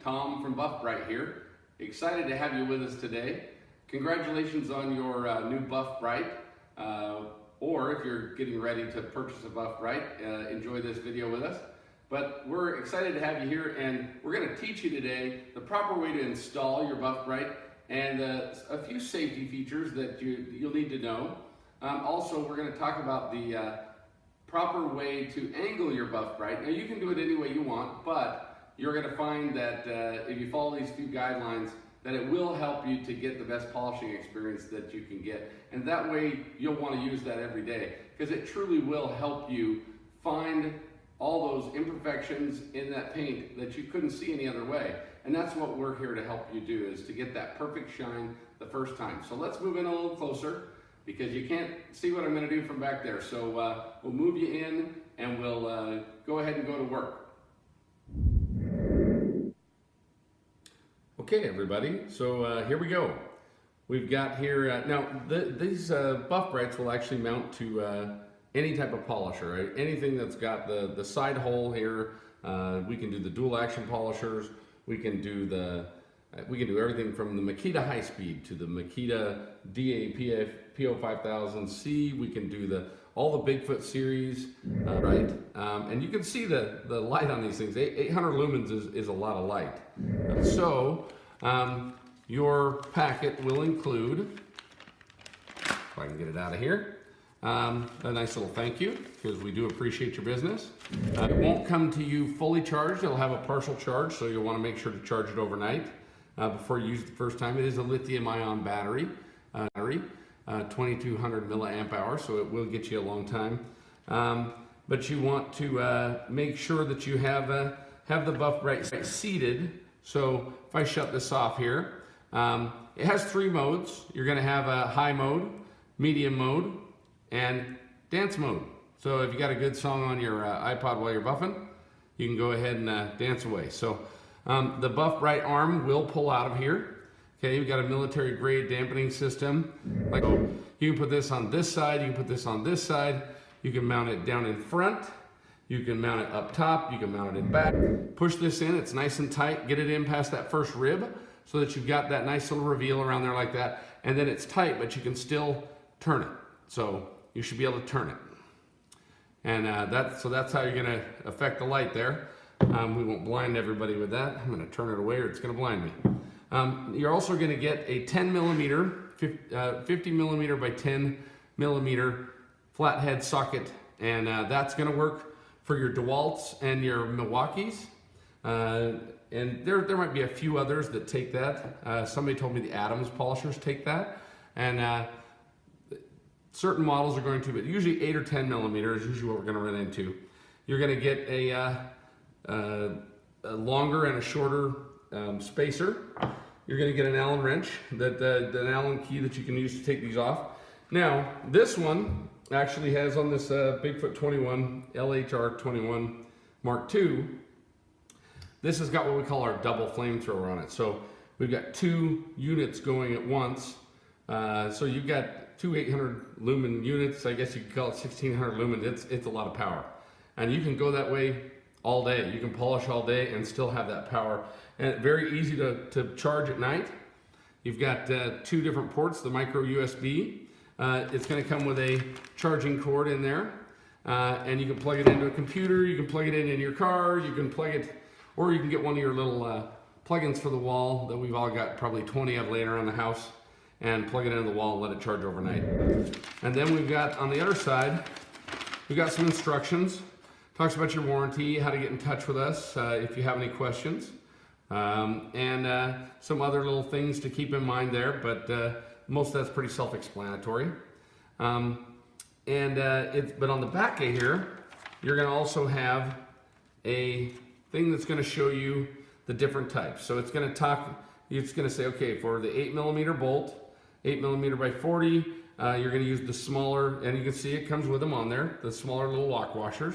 Tom from Brite here. Excited to have you with us today. Congratulations on your new Brite. Or if you're getting ready to purchase a Brite, enjoy this video with us. But we're excited to have you here, and we're going to teach you today the proper way to install your Brite and a few safety features that you'll need to know. Also, we're going to talk about the proper way to angle your Brite. Now, you can do it any way you want, but you're going to find that if you follow these few guidelines, that it will help you to get the best polishing experience that you can get. And that way, you'll want to use that every day, because it truly will help you find all those imperfections in that paint that you couldn't see any other way. And that's what we're here to help you do, is to get that perfect shine the first time. So let's move in a little closer, because you can't see what I'm going to do from back there. So we'll move you in, and we'll go ahead and go to work. Okay, everybody, so here we go. We've got here, now these buff brites will actually mount to any type of polisher, right? Anything that's got the side hole here. We can do the dual action polishers. We can do everything from the Makita High Speed to the Makita DA PO5000C. We can do all the Bigfoot series, right? And you can see the light on these things. 800 lumens is a lot of light. So your packet will include, if I can get it out of here, a nice little thank you, because we do appreciate your business. It won't come to you fully charged. It'll have a partial charge, so you'll want to make sure to charge it overnight before you use it the first time. It is a lithium-ion battery, 2200 milliamp hours, so it will get you a long time. But you want to make sure that you have the Brite seated. So if I shut this off here, it has 3 modes. You're going to have a high mode, medium mode, and dance mode. So if you got a good song on your iPod while you're buffing, you can go ahead and dance away. So the Brite arm will pull out of here. Okay, you've got a military grade dampening system. So you can put this on this side, you can put this on this side, you can mount it down in front, you can mount it up top, you can mount it in back. Push this in, it's nice and tight, get it in past that first rib so that you've got that nice little reveal around there like that. And then it's tight, but you can still turn it. So you should be able to turn it. And that's how you're gonna affect the light there. We won't blind everybody with that. I'm gonna turn it away or it's gonna blind me. You're also gonna get a 10 millimeter, 50 millimeter by 10 millimeter flathead socket. And that's gonna work for your DeWalt's and your Milwaukee's. And there might be a few others that take that. Somebody told me the Adams polishers take that. And certain models are going to, but usually 8 or 10 millimeters is usually what we're going to run into. You're going to get a longer and a shorter spacer. You're going to get an Allen wrench, an Allen key that you can use to take these off. Now, this one actually has on this Bigfoot 21, LHR 21 Mark II, this has got what we call our double flamethrower on it. So we've got 2 units going at once. So you've got 2 800 lumen units. I guess you could call it 1600 lumen. It's a lot of power, and you can go that way all day. You can polish all day and still have that power, and very easy to charge at night. You've got 2 different ports, the micro USB. It's going to come with a charging cord in there, and you can plug it into a computer. You can plug it in your car. You can plug it, or you can get one of your little plugins for the wall that we've all got probably 20 of laying around the house, and plug it into the wall and let it charge overnight. And then we've got, on the other side, we've got some instructions. Talks about your warranty, how to get in touch with us if you have any questions, and some other little things to keep in mind there, but most of that's pretty self-explanatory. But on the back of here, you're gonna also have a thing that's gonna show you the different types. So it's gonna say, okay, for the 8 millimeter bolt, 8 millimeter by 40, you're going to use the smaller, and you can see it comes with them on there, the smaller little lock washers,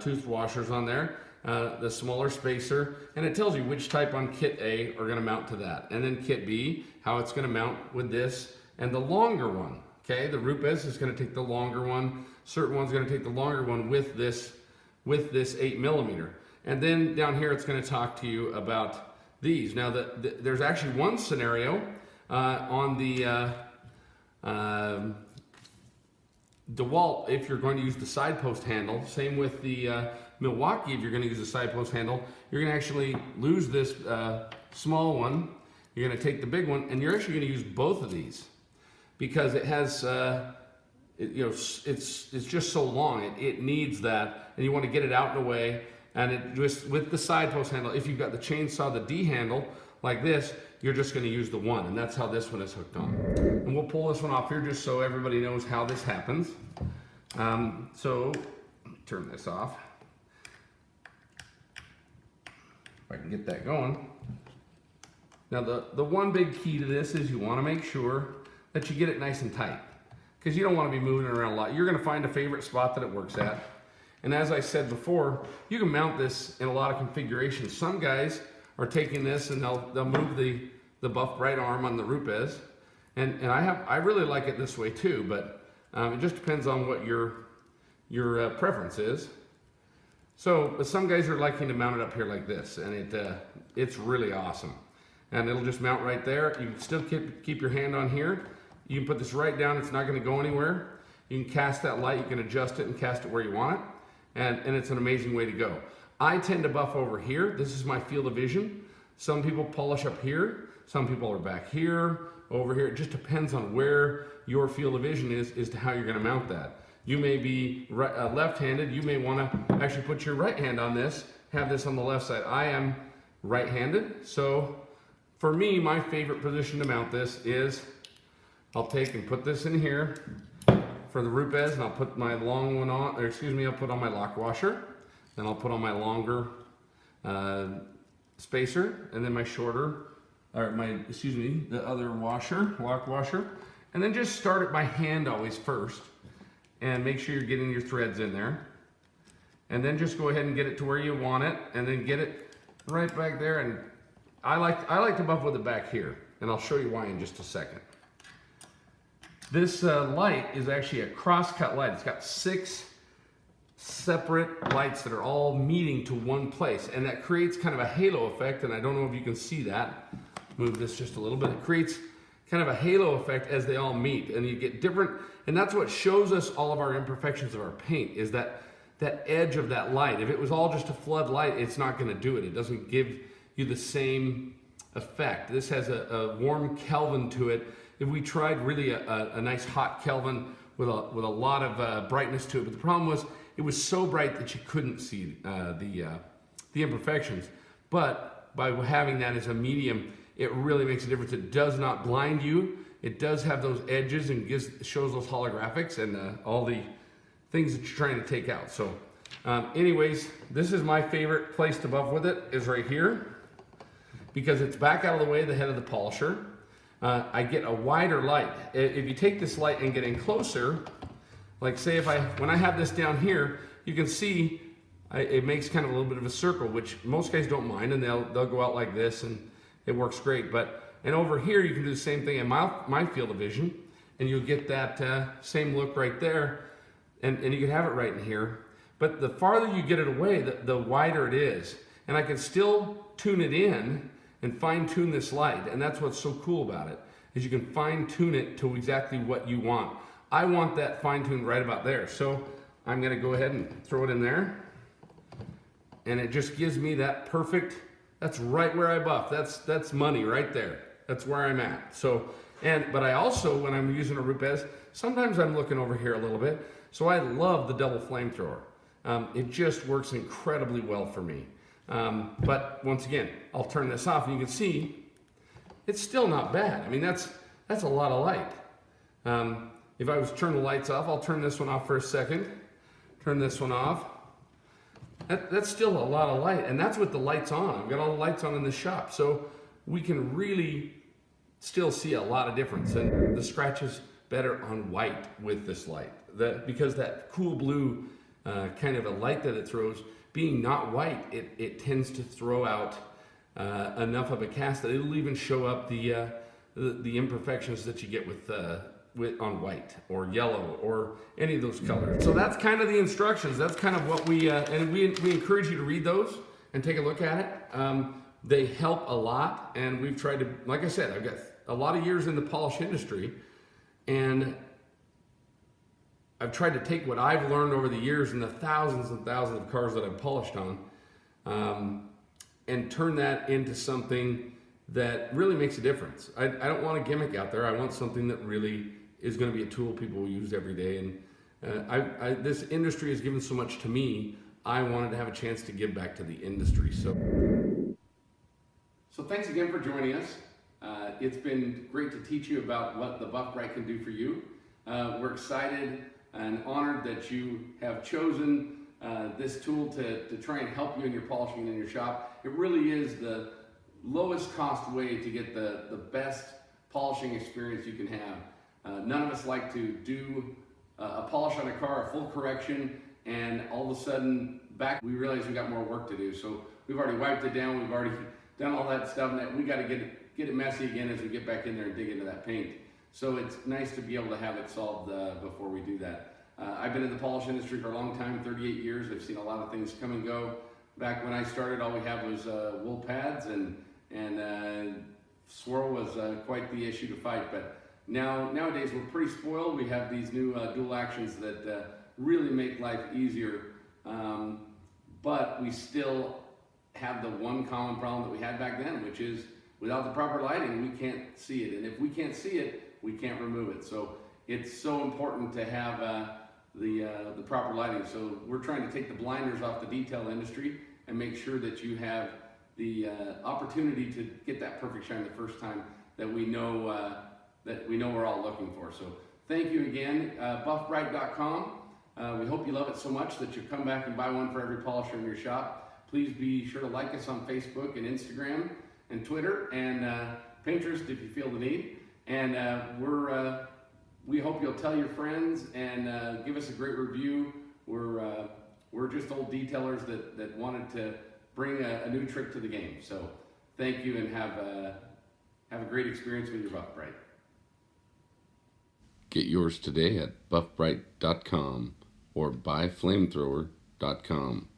tooth washers on there, the smaller spacer, and it tells you which type on kit A are going to mount to that. And then kit B, how it's going to mount with this, and the longer one, okay? The Rupes is going to take the longer one, certain one's going to take the longer one with this 8 millimeter. And then down here, it's going to talk to you about these. Now, there's actually one scenario on the DeWalt, if you're going to use the side post handle. Same with the Milwaukee, if you're going to use the side post handle, you're going to actually lose this small one. You're going to take the big one, and you're actually going to use both of these because it has, it's just so long. It needs that, and you want to get it out in a way. And it just with the side post handle, if you've got the chainsaw, the D handle like this, you're just going to use the one, and that's how this one is hooked on. And we'll pull this one off here just so everybody knows how this happens. So turn this off. If I can get that going. Now the one big key to this is you want to make sure that you get it nice and tight, because you don't want to be moving it around a lot. You're going to find a favorite spot that it works at. And as I said before, you can mount this in a lot of configurations. Some guys are taking this and they'll move the buff Brite arm on the Rupes, and I really like it this way too. But it just depends on what your preference is. So, but some guys are liking to mount it up here like this, and it's really awesome. And it'll just mount right there. You can still keep your hand on here. You can put this right down. It's not going to go anywhere. You can cast that light. You can adjust it and cast it where you want it. And it's an amazing way to go. I tend to buff over here. This is my field of vision. Some people polish up here. Some people are back here, over here. It just depends on where your field of vision is to how you're going to mount that. You may be left-handed. You may want to actually put your right hand on this, have this on the left side. I am right-handed, so for me, my favorite position to mount this is I'll take and put this in here for the Rupes, and I'll put my long one on, or excuse me, I'll put on my lock washer, then I'll put on my longer spacer, and then my shorter, or the other washer, lock washer, and then just start it by hand always first, and make sure you're getting your threads in there, and then just go ahead and get it to where you want it, and then get it right back there. And I like to buff with it back here, and I'll show you why in just a second. This light is actually a cross-cut light. It's got 6 separate lights that are all meeting to one place, and that creates kind of a halo effect, and I don't know if you can see that. Move this just a little bit. It creates kind of a halo effect as they all meet, and you get different, and that's what shows us all of our imperfections of our paint, is that edge of that light. If it was all just a flood light, it's not going to do it. It doesn't give you the same effect. This has a warm Kelvin to it. If we tried really a nice hot Kelvin with a lot of brightness to it, but the problem was it was so bright that you couldn't see the imperfections. But by having that as a medium, it really makes a difference. It does not blind you. It does have those edges and shows those holographics and all the things that you're trying to take out. So anyways, this is my favorite place to buff with it, is right here, because it's back out of the way of the head of the polisher. I get a wider light. If you take this light and get in closer, like say when I have this down here, you can see it makes kind of a little bit of a circle, which most guys don't mind, and they'll go out like this, and it works great. And over here, you can do the same thing in my field of vision, and you'll get that same look right there, and you can have it right in here. But the farther you get it away, the wider it is, and I can still tune it in and fine tune this light. And that's what's so cool about it, is you can fine tune it to exactly what you want. I want that fine tuned right about there. So I'm gonna go ahead and throw it in there. And it just gives me that perfect, that's right where I buff. That's money right there. That's where I'm at. So, but I also, when I'm using a Rupes, sometimes I'm looking over here a little bit. So I love the double flamethrower. It just works incredibly well for me. But once again, I'll turn this off, and you can see it's still not bad. I mean, that's a lot of light. If I was to turn the lights off, I'll turn this one off for a second. Turn this one off. That's still a lot of light, and that's with the lights on. I've got all the lights on in the shop, so we can really still see a lot of difference. And the scratch is better on white with this light, because that cool blue kind of a light that it throws, being not white, it tends to throw out enough of a cast that it'll even show up the imperfections that you get on white or yellow or any of those colors. So that's kind of the instructions. That's kind of what we encourage you to read those. and take a look at it. They help a lot, and we've tried to, like I said, I've got a lot of years in the polish industry, and I've tried to take what I've learned over the years and the thousands and thousands of cars that I've polished on, and turn that into something that really makes a difference. I don't want a gimmick out there. I want something that really is going to be a tool people will use every day. And this industry has given so much to me. I wanted to have a chance to give back to the industry. So thanks again for joining us. It's been great to teach you about what the Buff Brite can do for you. We're excited and honored that you have chosen this tool to try and help you in your polishing in your shop. It really is the lowest cost way to get the best polishing experience you can have. None of us like to do a polish on a car, a full correction, and all of a sudden we realize we got more work to do. So we've already wiped it down, we've already done all that stuff, and we got to get it messy again as we get back in there and dig into that paint. So it's nice to be able to have it solved before we do that. I've been in the polish industry for a long time, 38 years. I've seen a lot of things come and go. Back when I started, all we had was wool pads, and swirl was quite the issue to fight. But nowadays we're pretty spoiled. We have these new dual actions that really make life easier, but we still have the one common problem that we had back then, which is without the proper lighting, we can't see it. And if we can't see it, we can't remove it. So it's so important to have the proper lighting. So we're trying to take the blinders off the detail industry and make sure that you have the opportunity to get that perfect shine the first time that we know we're all looking for. So thank you again, buffbrite.com. We hope you love it so much that you come back and buy one for every polisher in your shop. Please be sure to like us on Facebook and Instagram and Twitter and Pinterest if you feel the need. And we hope you'll tell your friends and give us a great review. We're just old detailers that wanted to bring a new trick to the game. So thank you, and have a great experience with your Buff Brite. Get yours today at buffbrite.com or buyflamethrower.com.